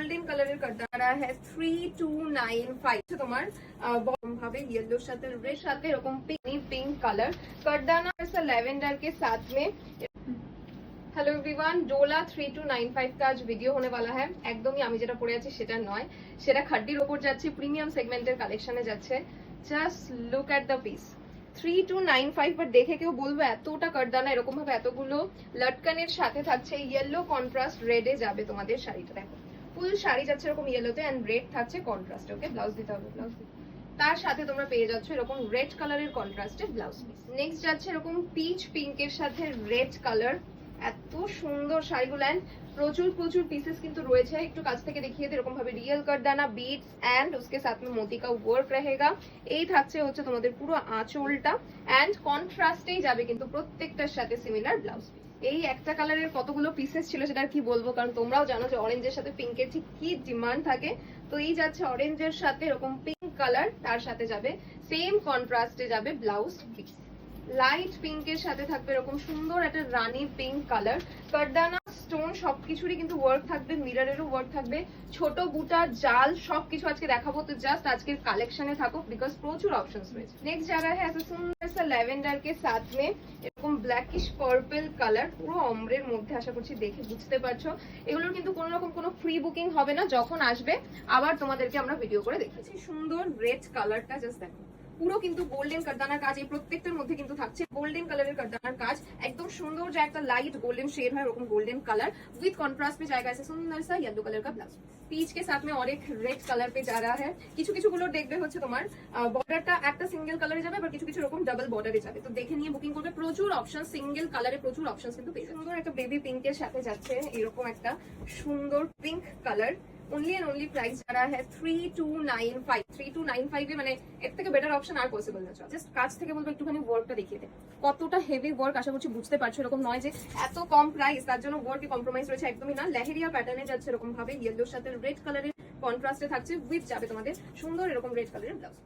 Golden কালারের কাটদানা হ্যাঁ 3295 তোমার ভাবে येलोর সাথে রেড সাথে এরকম পিঙ্ক কালার কাটদানা ऐसा लैवेंडर के साथ में। हेलो एवरीवन, डोला 3295 का आज ভিডিও होने वाला है। একদমই আমি যেটা পরে আছি সেটা নয়, সেটা খাড্ডির উপর যাচ্ছে, প্রিমিয়াম সেগমেন্টের কালেকশনে যাচ্ছে। Just look at the piece 3295 पर দেখে কেউ বলবে এতটা কাটদানা এরকম ভাবে এতগুলো লটকানের সাথে থাকছে ইয়েলো কন্ট্রাস্ট রেডে যাবে তোমাদের শাড়িটা। দেখো ফুল শাড়ি যাচ্ছে এরকম ইয়েলোতে এন্ড রেড থাকছে কন্ট্রাস্ট। ওকে, ব্লাউজ দিতে হবে, ব্লাউজ তার সাথে তোমরা পেয়ে যাচ্ছ এরকম রেড কালারের কন্ট্রাস্টে ব্লাউজ পিস। নেক্সট যাচ্ছে এরকম পিচ পিঙ্কের সাথে রেড কালার। এত সুন্দর শাড়িগুলো এন্ড প্রচুর প্রচুর পিসেস কিন্তু রয়েছে। একটু কাছ থেকে দেখিয়ে দিই, এরকম ভাবে রিয়েল কাটদানা বিটস এন্ড उसके साथ में मोती का वर्क रहेगा। এই থাকছে হচ্ছে তোমাদের পুরো আঁচলটা এন্ড কন্ট্রাস্টেই যাবে কিন্তু প্রত্যেকটার সাথে সিমিলার ব্লাউজ পিস। এই একটা কালারের কতগুলো পিসেস ছিল সেটা আর কি বলবো, কারণ তোমরাও জানো যে অরেঞ্জের সাথে পিঙ্কের ঠিক কি ডিমান্ড থাকে। তো এই যাচ্ছে অরেঞ্জের সাথে এরকম পিঙ্ক কালার, তার সাথে যাবে সেম কন্ট্রাস্টে যাবে ব্লাউজ পিস। লাইট পিঙ্কের সাথে থাকবে এরকম সুন্দর একটা রানী পিঙ্ক কালার। কাটদানা স্টোন সবকিছুরই কিন্তু ওয়ার্ক থাকবে, মিররেরও ওয়ার্ক থাকবে, ছোট বুটা জাল সবকিছু আজকে দেখাবো। তো জাস্ট আজকের কালেকশনে থাকো বিকজ প্রচুর অপশনস রয়েছে। নেক্সট যারা है ऐसा सुंदर सा लैवेंडर के साथ में এরকম ব্ল্যাকিশ পার্পল কালার, পুরো অম্রের মধ্যে, আশা করছি দেখে বুঝতে পারছো। এগুলোর কিন্তু কোনো রকম কোনো ফ্রি বুকিং হবে না, যখন আসবে আবার তোমাদেরকে আমরা ভিডিও করে দেখাচ্ছি। সুন্দর রেড কালারটা জাস্ট দেখো, পুরো কিন্তু গোল্ডেন কাটদানার কাজ এই প্রত্যেকটার মধ্যে কিন্তু থাকছে। গোল্ডেন কালারের কাটদানার কাজ একদম সুন্দর, যে একটা লাইট গোল্ডেন शेड হয় ওরকম গোल्डन कलर विद कॉन्ट्रास्ट में जाएगा ऐसे सुंदर सा येलो कलर का ब्लाउज। पीच के साथ में और एक रेड कलर पे जा रहा है। কিছু কিছু গুলো দেখবে হচ্ছে তোমার বর্ডারটা একটা সিঙ্গেল কালারে যাবে, আবার কিছু কিছু এরকম ডাবল বর্ডারে যাবে। তো দেখে নিয়ে বুকিং করবে, প্রচুর অপশন, সিঙ্গেল কালারে প্রচুর অপশনস কিন্তু পেয়ে যাবে। সুন্দর একটা বেবি পিঙ্কের সাথে যাচ্ছে এরকম একটা সুন্দর pink colour. only and only price যারা है 3295 এ, মানে এর থেকে বেটার অপশন আর পসিবল না। জাস্ট কাছ থেকে বলবো একটুখানি ওয়ার্কটা দেখিয়ে দে, কতটা হেভি ওয়ার্ক, আশা করছি বুঝতে পারছো। এরকম নয় যে এত কম প্রাইস তার জন্য ওয়ার্কে কম্প্রোমাইজ রয়েছে, একদমই না। লেহেরিয়া প্যাটার্নে যাচ্ছে এরকম ভাবে, ইয়েলোর সাথে রেড কালারের কন্ট্রাস্টে থাকছে, উইথ যাবে তোমাদের সুন্দর এরকম রেড কালারের ব্লাউজ।